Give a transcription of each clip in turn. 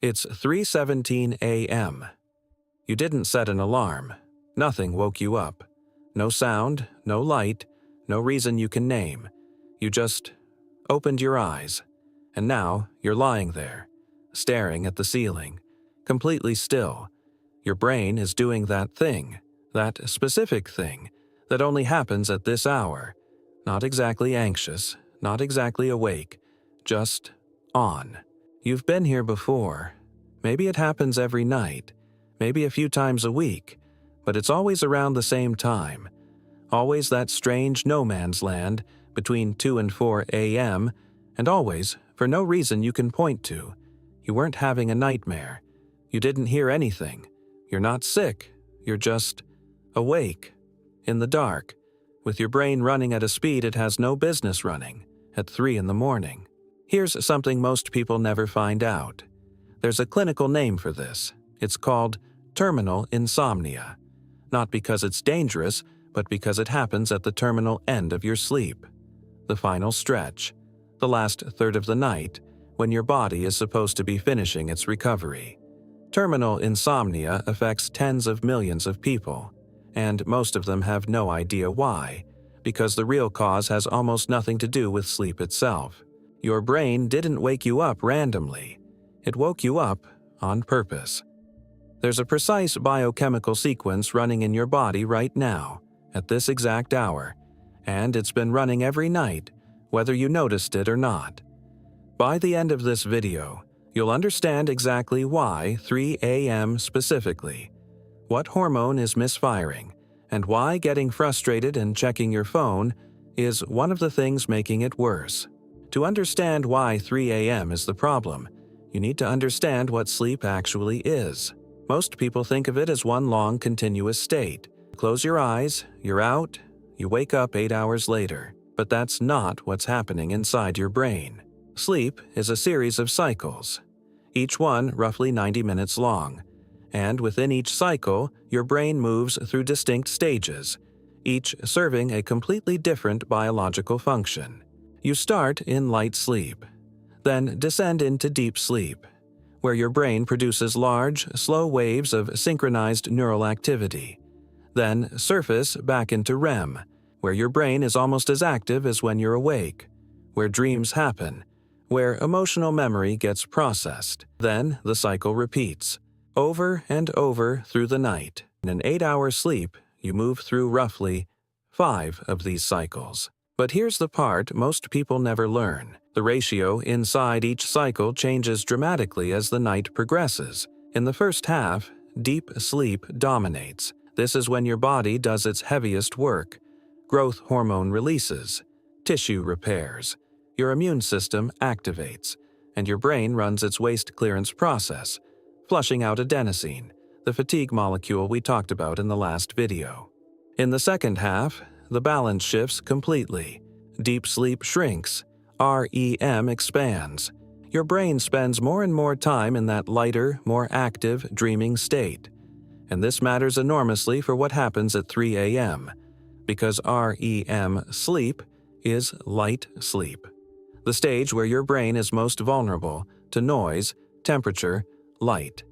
It's 3:17 a.m. You didn't set an alarm. Nothing woke you up. No sound, no light, no reason you can name. You just opened your eyes. And now you're lying there, staring at the ceiling, completely still. Your brain is doing that thing, that specific thing, that only happens at this hour. Not exactly anxious, not exactly awake, just on. You've been here before. Maybe it happens every night, maybe a few times a week, but it's always around the same time. Always that strange no man's land between 2 and 4 a.m., and always, for no reason you can point to. You weren't having a nightmare. You didn't hear anything. You're not sick. You're just awake, in the dark, with your brain running at a speed it has no business running, at 3 in the morning. Here's something most people never find out. There's a clinical name for this. It's called terminal insomnia. Not because it's dangerous, but because it happens at the terminal end of your sleep. The final stretch. The last third of the night, when your body is supposed to be finishing its recovery. Terminal insomnia affects tens of millions of people, and most of them have no idea why, because the real cause has almost nothing to do with sleep itself. Your brain didn't wake you up randomly. It woke you up on purpose. There's a precise biochemical sequence running in your body right now, at this exact hour, and it's been running every night, whether you noticed it or not. By the end of this video, you'll understand exactly why 3 a.m. specifically, what hormone is misfiring, and why getting frustrated and checking your phone is one of the things making it worse. To understand why 3 a.m. is the problem, you need to understand what sleep actually is. Most people think of it as one long continuous state. Close your eyes, you're out, you wake up 8 hours later. But that's not what's happening inside your brain. Sleep is a series of cycles, each one roughly 90 minutes long. And within each cycle, your brain moves through distinct stages, each serving a completely different biological function. You start in light sleep, then descend into deep sleep, where your brain produces large, slow waves of synchronized neural activity, then surface back into REM, where your brain is almost as active as when you're awake, where dreams happen, where emotional memory gets processed. Then the cycle repeats, over and over through the night. In an 8-hour sleep, you move through roughly 5 of these cycles. But here's the part most people never learn. The ratio inside each cycle changes dramatically as the night progresses. In the first half, deep sleep dominates. This is when your body does its heaviest work. Growth hormone releases, tissue repairs, your immune system activates, and your brain runs its waste clearance process, flushing out adenosine, the fatigue molecule we talked about in the last video. In the second half, the balance shifts completely. Deep sleep shrinks, REM expands. Your brain spends more and more time in that lighter, more active, dreaming state. And this matters enormously for what happens at 3 a.m., because REM sleep is light sleep, the stage where your brain is most vulnerable to noise, temperature, light,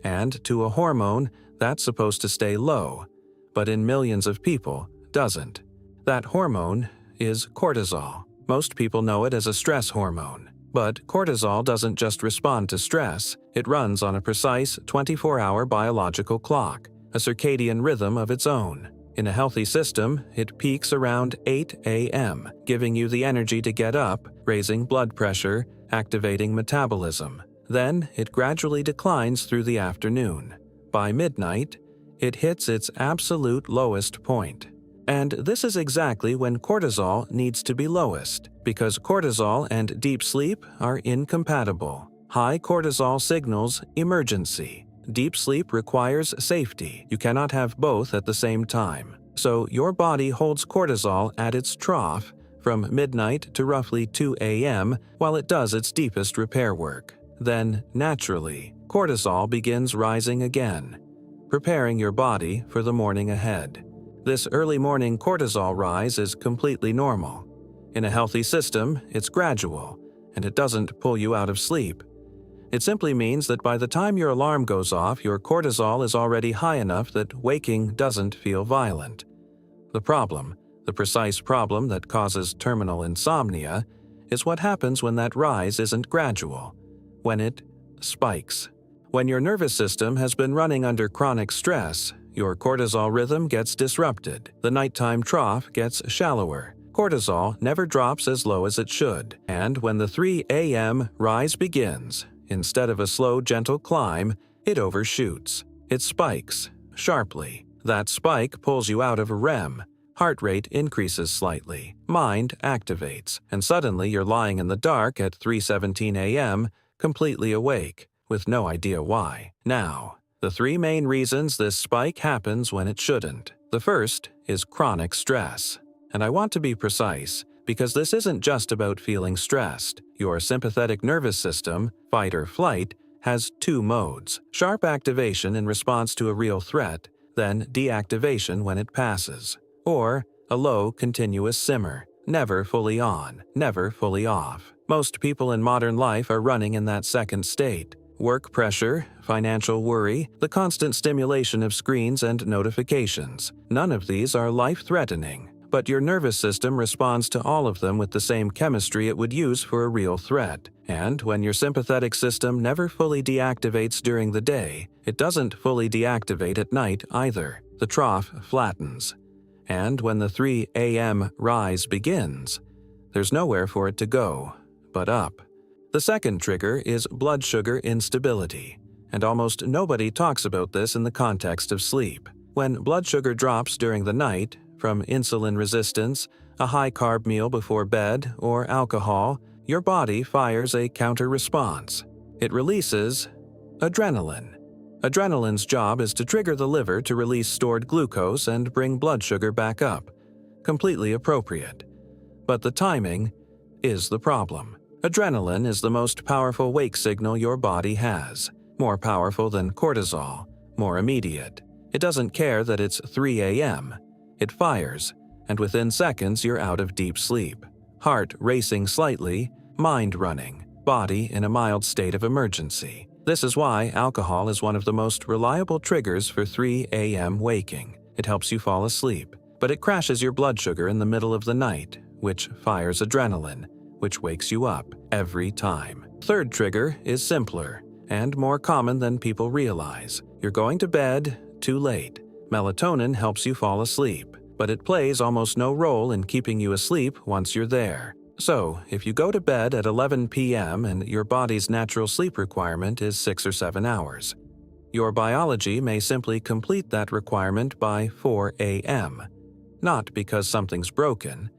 and to a hormone that's supposed to stay low, but in millions of people doesn't. That hormone is cortisol. Most people know it as a stress hormone, but cortisol doesn't just respond to stress, it runs on a precise 24-hour biological clock, a circadian rhythm of its own. In a healthy system, it peaks around 8 a.m., giving you the energy to get up, raising blood pressure, activating metabolism. Then, it gradually declines through the afternoon. By midnight, it hits its absolute lowest point. And this is exactly when cortisol needs to be lowest, because cortisol and deep sleep are incompatible. High cortisol signals emergency. Deep sleep requires safety. You cannot have both at the same time. So your body holds cortisol at its trough from midnight to roughly 2 a.m. while it does its deepest repair work. Then, naturally, cortisol begins rising again, preparing your body for the morning ahead. This early morning cortisol rise is completely normal. In a healthy system, it's gradual, and it doesn't pull you out of sleep. It simply means that by the time your alarm goes off, your cortisol is already high enough that waking doesn't feel violent. The problem, the precise problem that causes terminal insomnia, is what happens when that rise isn't gradual, when it spikes. When your nervous system has been running under chronic stress, your cortisol rhythm gets disrupted. The nighttime trough gets shallower. Cortisol never drops as low as it should. And when the 3 a.m. rise begins, instead of a slow, gentle climb, it overshoots. It spikes sharply. That spike pulls you out of REM. Heart rate increases slightly. Mind activates. And suddenly you're lying in the dark at 3:17 a.m., completely awake, with no idea why. Now, the 3 main reasons this spike happens when it shouldn't. The first is chronic stress. And I want to be precise, because this isn't just about feeling stressed. Your sympathetic nervous system, fight or flight, has 2 modes: sharp activation in response to a real threat, then deactivation when it passes. Or a low, continuous simmer, never fully on, never fully off. Most people in modern life are running in that second state. Work pressure, financial worry, the constant stimulation of screens and notifications. None of these are life-threatening, but your nervous system responds to all of them with the same chemistry it would use for a real threat. And when your sympathetic system never fully deactivates during the day, it doesn't fully deactivate at night either. The trough flattens. And when the 3 a.m. rise begins, there's nowhere for it to go but up. The second trigger is blood sugar instability, and almost nobody talks about this in the context of sleep. When blood sugar drops during the night, from insulin resistance, a high-carb meal before bed, or alcohol, your body fires a counter-response. It releases adrenaline. Adrenaline's job is to trigger the liver to release stored glucose and bring blood sugar back up. Completely appropriate. But the timing is the problem. Adrenaline is the most powerful wake signal your body has. More powerful than cortisol, more immediate. It doesn't care that it's 3 a.m. It fires, and within seconds you're out of deep sleep. Heart racing slightly, mind running, body in a mild state of emergency. This is why alcohol is one of the most reliable triggers for 3 a.m. waking. It helps you fall asleep, but it crashes your blood sugar in the middle of the night, which fires adrenaline, which wakes you up every time. Third trigger is simpler and more common than people realize. You're going to bed too late. Melatonin helps you fall asleep, but it plays almost no role in keeping you asleep once you're there. So, if you go to bed at 11 p.m. and your body's natural sleep requirement is 6 or 7 hours, your biology may simply complete that requirement by 4 a.m. Not because something's broken,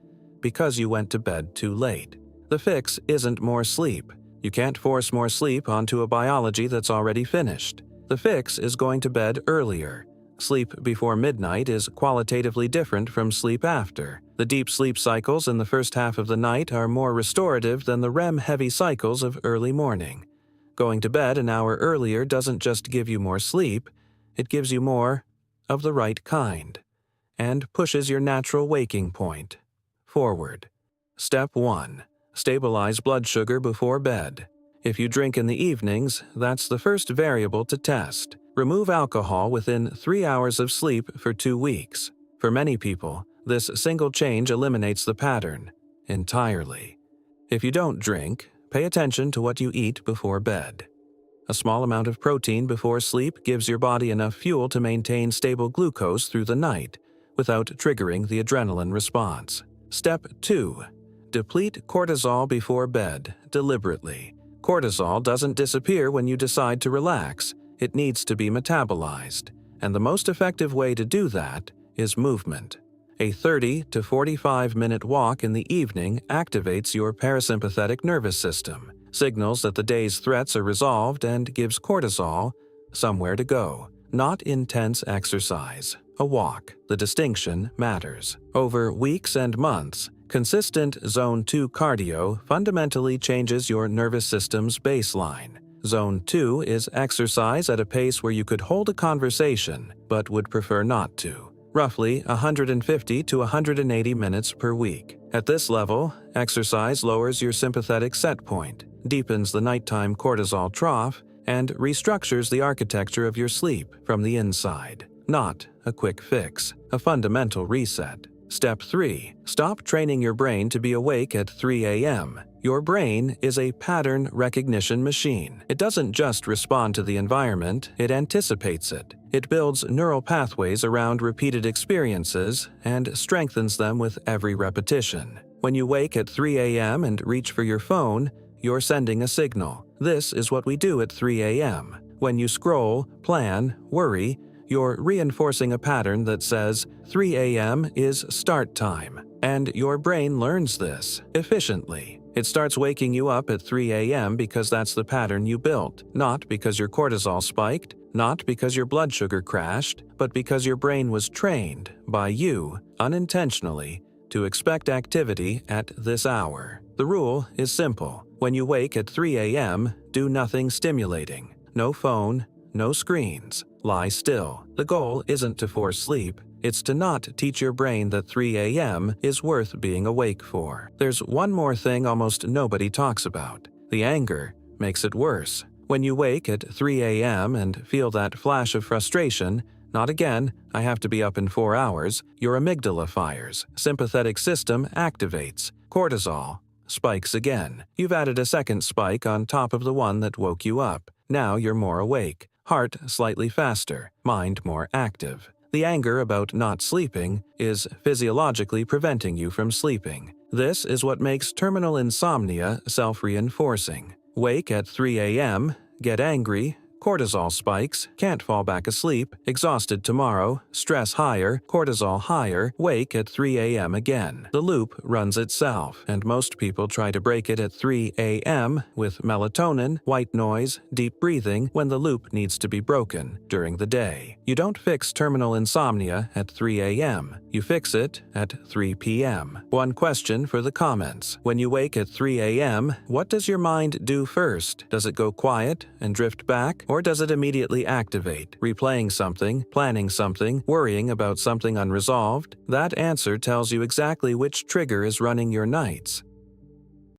because you went to bed too late. The fix isn't more sleep. You can't force more sleep onto a biology that's already finished. The fix is going to bed earlier. Sleep before midnight is qualitatively different from sleep after. The deep sleep cycles in the first half of the night are more restorative than the REM-heavy cycles of early morning. Going to bed an hour earlier doesn't just give you more sleep, it gives you more of the right kind, and pushes your natural waking point forward. Step 1. Stabilize blood sugar before bed. If you drink in the evenings, that's the first variable to test. Remove alcohol within 3 hours of sleep for 2 weeks. For many people, this single change eliminates the pattern entirely. If you don't drink, pay attention to what you eat before bed. A small amount of protein before sleep gives your body enough fuel to maintain stable glucose through the night without triggering the adrenaline response. Step 2. Deplete cortisol before bed, deliberately. Cortisol doesn't disappear when you decide to relax. It needs to be metabolized, and the most effective way to do that is movement. A 30 to 45-minute walk in the evening activates your parasympathetic nervous system, signals that the day's threats are resolved, and gives cortisol somewhere to go. Not intense exercise. A walk. The distinction matters. Over weeks and months, consistent Zone 2 cardio fundamentally changes your nervous system's baseline. Zone 2 is exercise at a pace where you could hold a conversation, but would prefer not to. Roughly 150 to 180 minutes per week. At this level, exercise lowers your sympathetic set point. deepens the nighttime cortisol trough, and restructures the architecture of your sleep from the inside. Not a quick fix, a fundamental reset. Step 3. Stop training your brain to be awake at 3 a.m. Your brain is a pattern recognition machine. It doesn't just respond to the environment, it anticipates it. It builds neural pathways around repeated experiences and strengthens them with every repetition. When you wake at 3 a.m. and reach for your phone, you're sending a signal. This is what we do at 3 a.m. When you scroll, plan, worry, you're reinforcing a pattern that says 3 a.m. is start time. And your brain learns this efficiently. It starts waking you up at 3 a.m. because that's the pattern you built, not because your cortisol spiked, not because your blood sugar crashed, but because your brain was trained by you, unintentionally, to expect activity at this hour. The rule is simple. When you wake at 3 a.m., do nothing stimulating. No phone, no screens. Lie still. The goal isn't to force sleep. It's to not teach your brain that 3 a.m. is worth being awake for. There's one more thing almost nobody talks about. The anger makes it worse. When you wake at 3 a.m. and feel that flash of frustration, not again, I have to be up in 4 hours, your amygdala fires, sympathetic system activates, cortisol spikes again. You've added a second spike on top of the one that woke you up. Now you're more awake. Heart slightly faster, mind more active. The anger about not sleeping is physiologically preventing you from sleeping. This is what makes terminal insomnia self-reinforcing. Wake at 3 a.m., get angry, cortisol spikes, can't fall back asleep, exhausted tomorrow, stress higher, cortisol higher, wake at 3 a.m. again. The loop runs itself, and most people try to break it at 3 a.m. with melatonin, white noise, deep breathing when the loop needs to be broken during the day. You don't fix terminal insomnia at 3 a.m. You fix it at 3 p.m. One question for the comments. When you wake at 3 a.m., what does your mind do first? Does it go quiet and drift back? Or does it immediately activate, replaying something, planning something, worrying about something unresolved? That answer tells you exactly which trigger is running your nights.